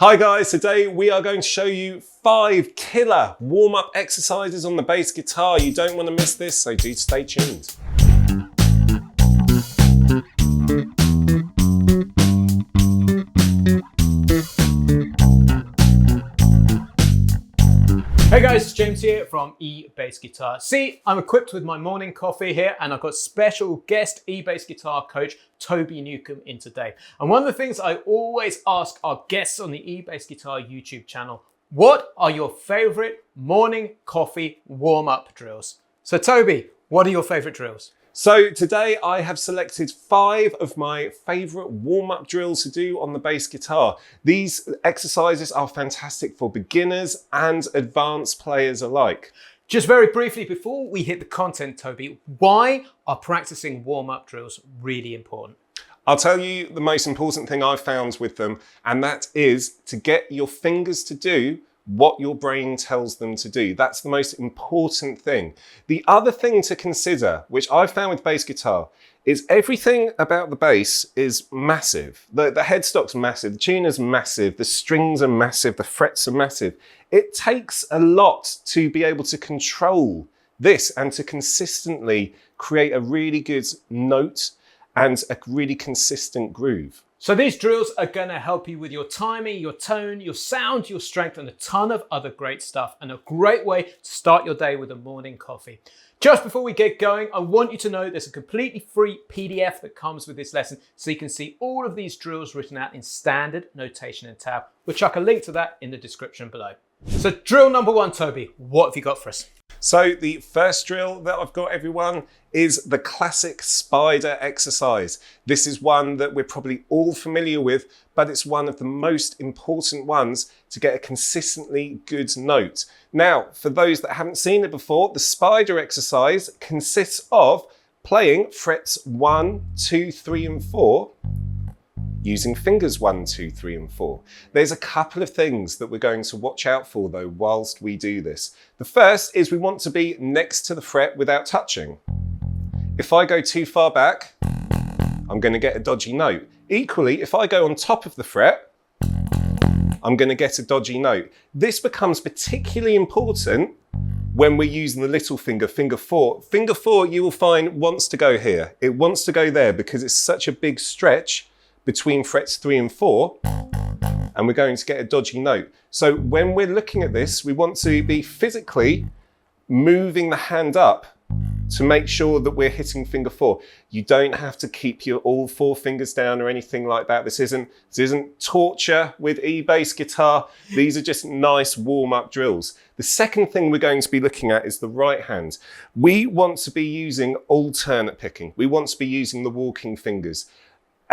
Hi guys, today we are going to show you 5 killer warm-up exercises on the bass guitar. You don't want to miss this, so do stay tuned. Hey guys, it's James here from eBassGuitar. See, I'm equipped with my morning coffee here and I've got special guest eBassGuitar coach Toby Newcombe in today. And one of the things I always ask our guests on the eBassGuitar YouTube channel, what are your favorite morning coffee warm-up drills? So Toby, what are your favorite drills? So today I have selected 5 of my favorite warm-up drills to do on the bass guitar. These exercises are fantastic for beginners and advanced players alike. Just very briefly before we hit the content, Toby, why are practicing warm-up drills really important? I'll tell you the most important thing I've found with them, and that is to get your fingers to do what your brain tells them to do. That's the most important thing. The other thing to consider, which I've found with bass guitar, is everything about the bass is massive. The headstock's massive, the tuner's massive, the strings are massive, the frets are massive. It takes a lot to be able to control this and to consistently create a really good note and a really consistent groove. So these drills are going to help you with your timing, your tone, your sound, your strength, and a ton of other great stuff, and a great way to start your day with a morning coffee. Just before we get going, I want you to know there's a completely free PDF that comes with this lesson, so you can see all of these drills written out in standard notation and tab. We'll chuck a link to that in the description below. So drill number 1, Toby, what have you got for us? So the first drill that I've got, everyone, is the classic spider exercise. This is one that we're probably all familiar with, but it's one of the most important ones to get a consistently good note. Now, for those that haven't seen it before, the spider exercise consists of playing frets 1, 2, 3, and 4, using fingers 1, 2, 3, and 4. There's a couple of things that we're going to watch out for though whilst we do this. The first is we want to be next to the fret without touching. If I go too far back, I'm going to get a dodgy note. Equally, if I go on top of the fret, I'm going to get a dodgy note. This becomes particularly important when we're using the little finger, finger 4. Finger 4, you will find, wants to go here. It wants to go there because it's such a big stretch between frets 3 and 4, and we're going to get a dodgy note. So when we're looking at this, we want to be physically moving the hand up to make sure that we're hitting finger 4. You don't have to keep your all 4 fingers down or anything like that. This isn't torture with eBassGuitar. These are just nice warm-up drills. The second thing we're going to be looking at is the right hand. We want to be using alternate picking. We want to be using the walking fingers.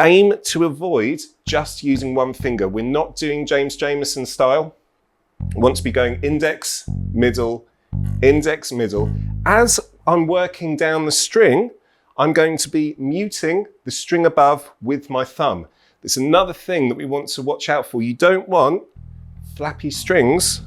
Aim to avoid just using one finger. We're not doing James Jamerson style. We want to be going index, middle, index, middle. As I'm working down the string, I'm going to be muting the string above with my thumb. There's another thing that we want to watch out for. You don't want flappy strings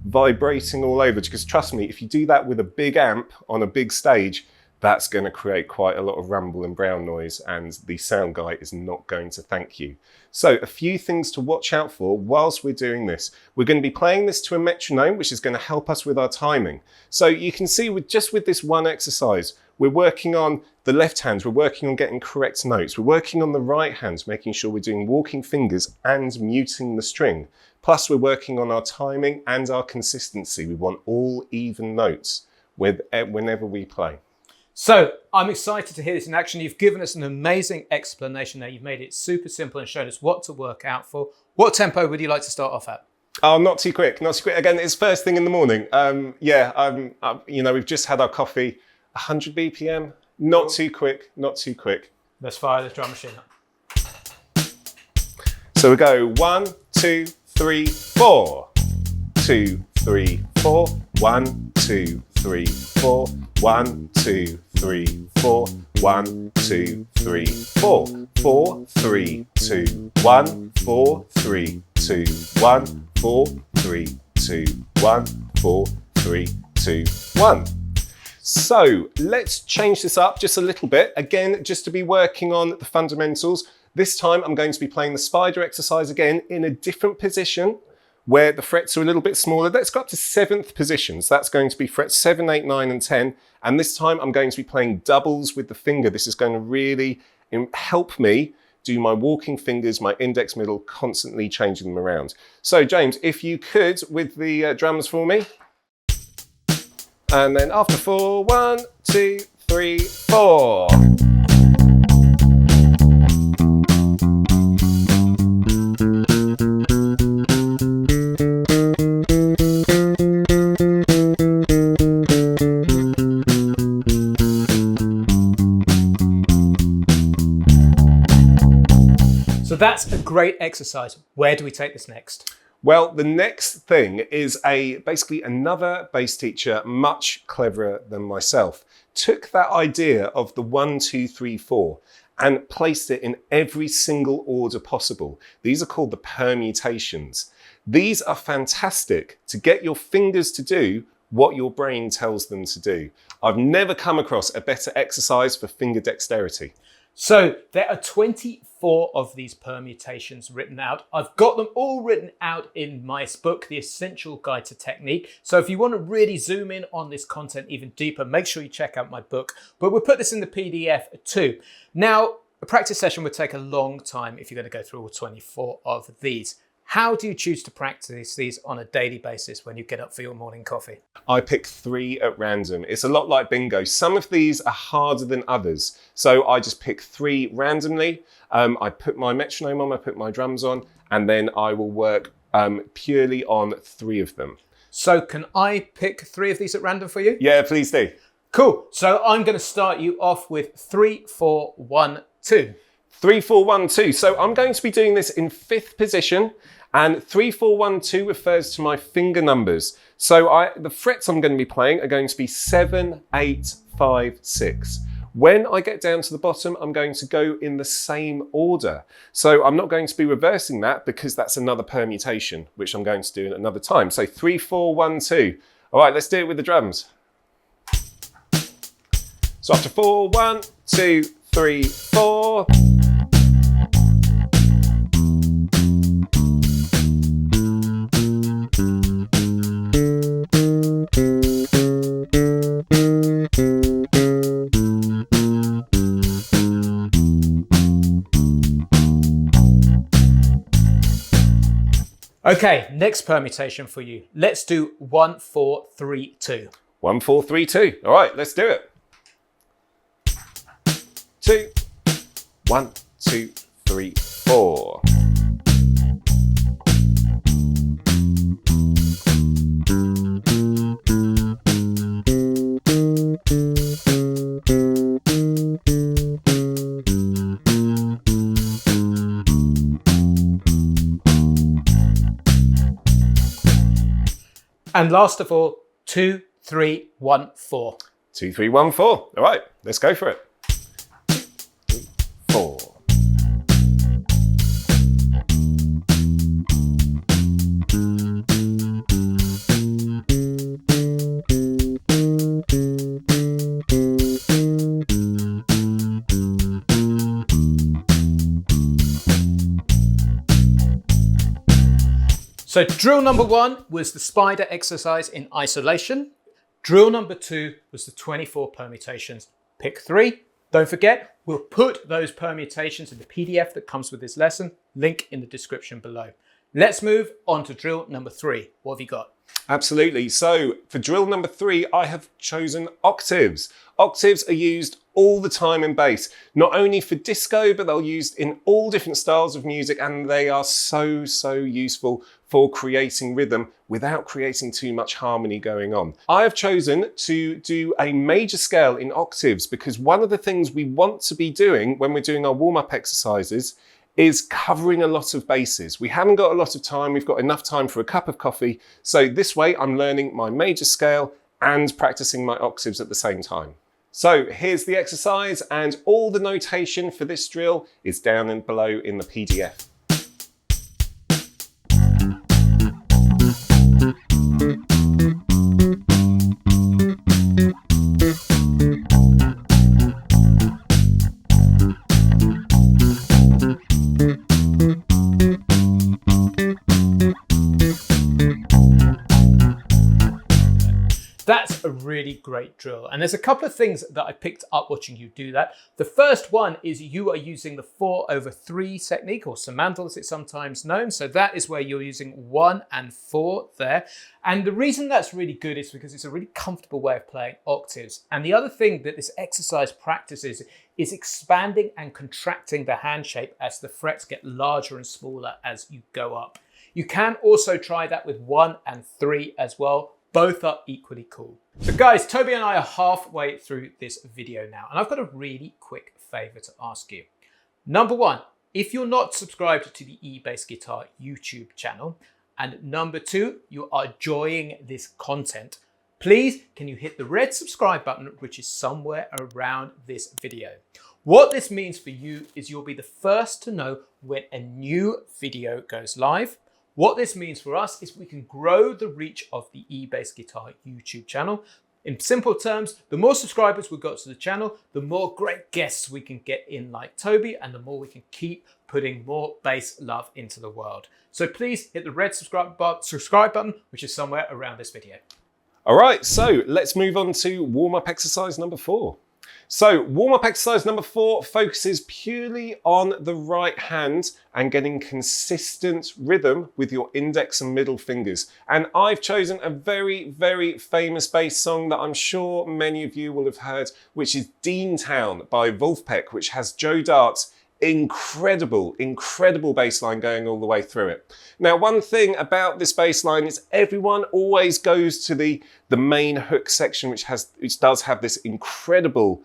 vibrating all over, because trust me, if you do that with a big amp on a big stage, that's going to create quite a lot of rumble and brown noise, and the sound guy is not going to thank you. So a few things to watch out for whilst we're doing this. We're going to be playing this to a metronome, which is going to help us with our timing. So you can see with this one exercise, we're working on the left hand, we're working on getting correct notes, we're working on the right hand, making sure we're doing walking fingers and muting the string. Plus we're working on our timing and our consistency. We want all even notes whenever we play. So I'm excited to hear this in action. You've given us an amazing explanation there. You've made it super simple and shown us what to work out for. What tempo would you like to start off at? Oh, not too quick, not too quick. Again, it's first thing in the morning. You know, we've just had our coffee, 100 BPM, not too quick, not too quick. Let's fire the drum machine up. So we go 1, 2, 3, 4. 2, 3, 4. 1, 2, 3, 4. 1, 2, 3, 4. 1, 2, 3, 4. 4, 3, 2, 1. 4, 3, 2, 1. 4, 3, 2, 1. 4, 3, 2, 1. So let's change this up just a little bit. Again, just to be working on the fundamentals. This time I'm going to be playing the spider exercise again in a different position where the frets are a little bit smaller. Let's go up to 7th positions. That's going to be frets 7, 8, 9 and 10. And this time I'm going to be playing doubles with the finger. This is going to really help me do my walking fingers, my index, middle, constantly changing them around. So James, if you could with the drums for me. And then after 4, 1, 2, 3, 4. So that's a great exercise. Where do we take this next? Well, the next thing is basically another bass teacher, much cleverer than myself, took that idea of the 1, 2, 3, 4 and placed it in every single order possible. These are called the permutations. These are fantastic to get your fingers to do what your brain tells them to do. I've never come across a better exercise for finger dexterity. So there are 24 of these permutations written out. I've got them all written out in my book, The Essential Guide to Technique. So if you want to really zoom in on this content even deeper, make sure you check out my book. But we'll put this in the PDF too. Now, a practice session would take a long time if you're going to go through all 24 of these. How do you choose to practice these on a daily basis when you get up for your morning coffee? I pick 3 at random. It's a lot like bingo. Some of these are harder than others. So I just pick 3 randomly. I put my metronome on, I put my drums on, and then I will work purely on 3 of them. So can I pick 3 of these at random for you? Yeah, please do. Cool. So I'm going to start you off with 3, 4, 1, 2. 3, 4, 1, 2. So I'm going to be doing this in 5th position, and 3, 4, 1, 2 refers to my finger numbers. So the frets I'm going to be playing are going to be 7, 8, 5, 6. When I get down to the bottom, I'm going to go in the same order. So I'm not going to be reversing that because that's another permutation, which I'm going to do another time. So 3, 4, 1, 2. All right, let's do it with the drums. So after 4, 1, 2, 3, 4. Okay, next permutation for you. Let's do 1, 4, 3, 2. 1, 4, 3, 2. All right, let's do it. 2, 1, 2, 3, 4. And last of all, 2, 3, 1, 4. 2, 3, 1, 4. All right, let's go for it. 2, 3, 4. So drill number 1 was the spider exercise in isolation. Drill number 2 was the 24 permutations. Pick 3. Don't forget, we'll put those permutations in the PDF that comes with this lesson, link in the description below. Let's move on to drill number 3. What have you got? Absolutely. So for drill number 3, I have chosen octaves. Octaves are used all the time in bass, not only for disco, but they're used in all different styles of music, and they are so useful for creating rhythm without creating too much harmony going on. I have chosen to do a major scale in octaves because one of the things we want to be doing when we're doing our warm-up exercises is covering a lot of bases. We haven't got a lot of time, we've got enough time for a cup of coffee, so this way I'm learning my major scale and practicing my octaves at the same time. So here's the exercise, and all the notation for this drill is down and below in the PDF. is a really great drill. And there's a couple of things that I picked up watching you do that. The first one is you are using the 4/3 technique, or Samandal as it's sometimes known. So that is where you're using 1 and 4 there. And the reason that's really good is because it's a really comfortable way of playing octaves. And the other thing that this exercise practices is expanding and contracting the hand shape as the frets get larger and smaller as you go up. You can also try that with 1 and 3 as well. Both are equally cool. So guys, Toby and I are halfway through this video now, and I've got a really quick favor to ask you. Number one, if you're not subscribed to the eBassGuitar YouTube channel, and number two, you are enjoying this content, please can you hit the red subscribe button, which is somewhere around this video. What this means for you is you'll be the first to know when a new video goes live. What this means for us is we can grow the reach of the eBassGuitar YouTube channel. In simple terms, the more subscribers we've got to the channel, the more great guests we can get in like Toby, and the more we can keep putting more bass love into the world. So please hit the red subscribe button, which is somewhere around this video. All right, so let's move on to warm-up exercise number 4. So warm-up exercise number 4 focuses purely on the right hand and getting consistent rhythm with your index and middle fingers. And I've chosen a very, very famous bass song that I'm sure many of you will have heard, which is Deantown by Wolfpack, which has Joe Dart's incredible bass line going all the way through it. Now, one thing about this bass line is everyone always goes to the main hook section, which does have this incredible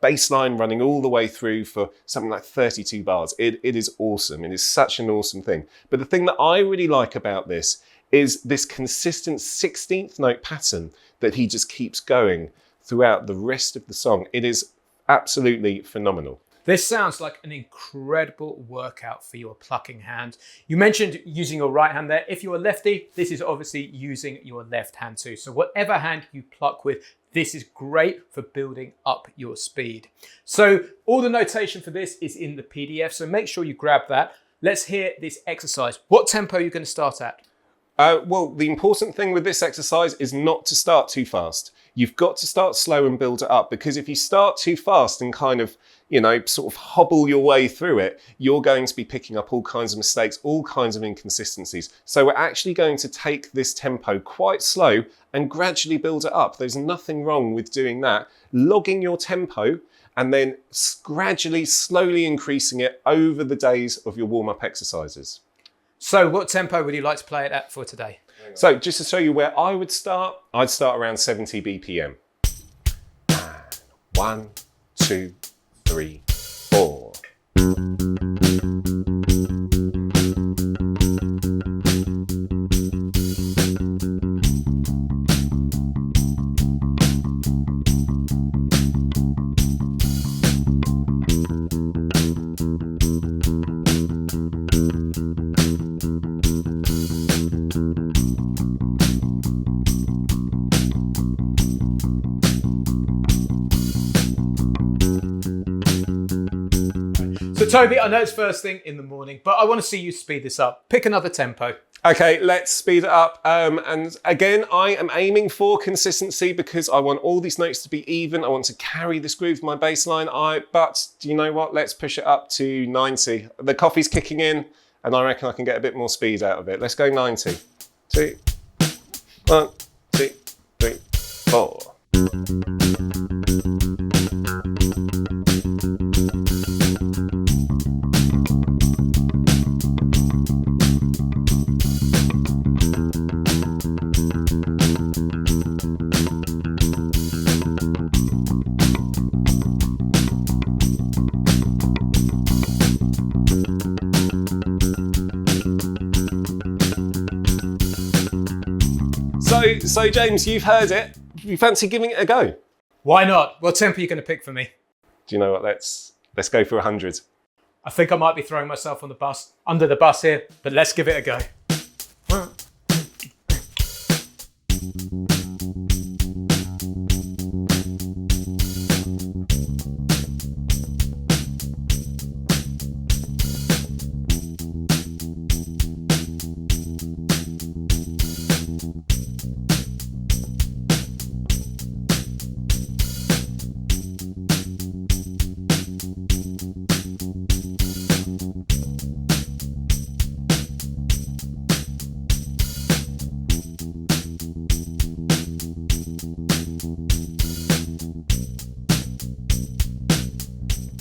bass line running all the way through for something like 32 bars. It is awesome. It is such an awesome thing. But the thing that I really like about this is this consistent 16th note pattern that he just keeps going throughout the rest of the song. It is absolutely phenomenal. This sounds like an incredible workout for your plucking hand. You mentioned using your right hand there. If you're a lefty, this is obviously using your left hand too. So whatever hand you pluck with, this is great for building up your speed. So all the notation for this is in the PDF, so make sure you grab that. Let's hear this exercise. What tempo are you going to start at? Well, the important thing with this exercise is not to start too fast. You've got to start slow and build it up, because if you start too fast and kind of, sort of hobble your way through it, you're going to be picking up all kinds of mistakes, all kinds of inconsistencies. So we're actually going to take this tempo quite slow and gradually build it up. There's nothing wrong with doing that. Logging your tempo and then gradually, slowly increasing it over the days of your warm-up exercises. So what tempo would you like to play it at for today? So just to show you where I would start, I'd start around 70 BPM. 1, 2, 3, 4. So Toby, I know it's first thing in the morning, but I want to see you speed this up. Pick another tempo. Okay, let's speed it up. And again, I am aiming for consistency because I want all these notes to be even. I want to carry this groove of my bass line. But do you know what? Let's push it up to 90. The coffee's kicking in, and I reckon I can get a bit more speed out of it. Let's go 90. 2, 1, 2, 3, 4. So James, you've heard it. You fancy giving it a go? Why not? What tempo are you going to pick for me? Do you know what? Let's go for 100. I think I might be throwing myself under the bus here, but let's give it a go.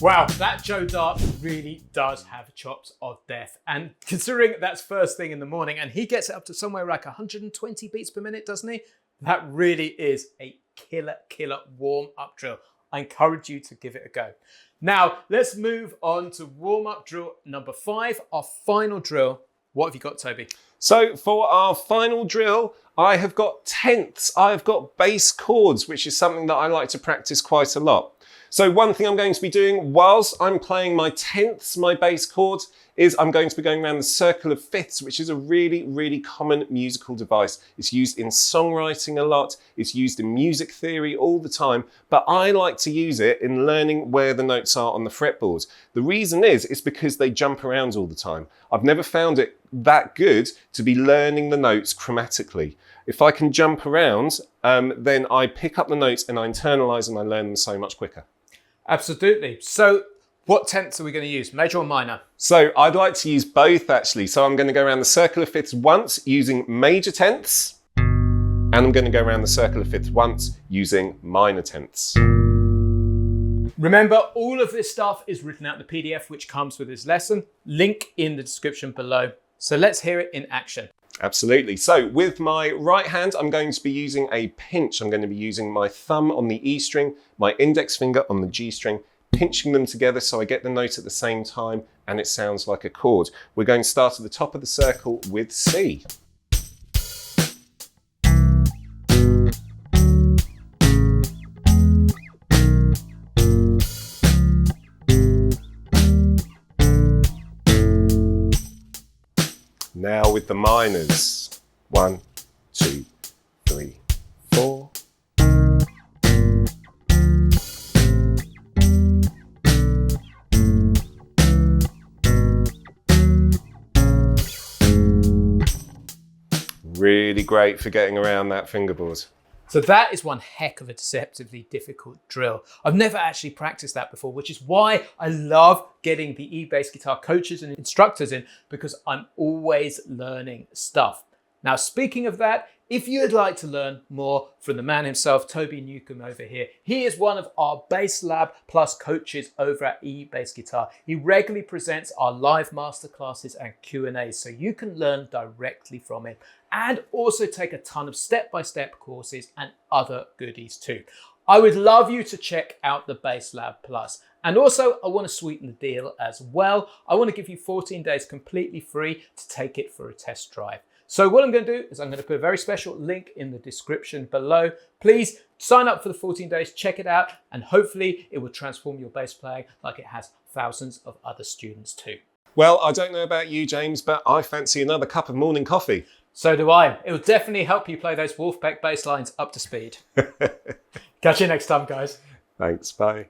Wow, that Joe Dart really does have chops of death. And considering that's first thing in the morning and he gets it up to somewhere like 120 beats per minute, doesn't he? That really is a killer warm-up drill. I encourage you to give it a go. Now, let's move on to warm-up drill number 5, our final drill. What have you got, Toby? So for our final drill, I have got tenths. I've got bass chords, which is something that I like to practice quite a lot. So one thing I'm going to be doing whilst I'm playing my tenths, my bass chords, is I'm going to be going around the circle of fifths, which is a really common musical device. It's used in songwriting a lot. It's used in music theory all the time, but I like to use it in learning where the notes are on the fretboard. The reason is, it's because they jump around all the time. I've never found it that good to be learning the notes chromatically. If I can jump around, then I pick up the notes and I internalize them, I learn them so much quicker. Absolutely. So what tenths are we going to use, major or minor? So I'd like to use both actually. So I'm going to go around the circle of fifths once using major tenths, and I'm going to go around the circle of fifths once using minor tenths. Remember, all of this stuff is written out in the PDF which comes with this lesson. Link in the description below. So let's hear it in action. Absolutely. So with my right hand, I'm going to be using a pinch. I'm going to be using my thumb on the E string, my index finger on the G string, pinching them together so I get the note at the same time and it sounds like a chord. We're going to start at the top of the circle with C. Now with the minors. 1, 2, 3, 4. Really great for getting around that fingerboard. So that is one heck of a deceptively difficult drill. I've never actually practiced that before, which is why I love getting the eBassGuitar coaches and instructors in, because I'm always learning stuff. Now, speaking of that, if you'd like to learn more from the man himself, Toby Newcombe over here, he is one of our Bass Lab Plus coaches over at eBassGuitar. He regularly presents our live masterclasses and Q&As, so you can learn directly from him and also take a ton of step-by-step courses and other goodies too. I would love you to check out the Bass Lab Plus. And also, I want to sweeten the deal as well. I want to give you 14 days completely free to take it for a test drive. So what I'm going to do is I'm going to put a very special link in the description below. Please sign up for the 14 days, check it out, and hopefully it will transform your bass playing like it has thousands of other students too. Well, I don't know about you, James, but I fancy another cup of morning coffee. So do I. It will definitely help you play those Wolfpack bass lines up to speed. Catch you next time, guys. Thanks, bye.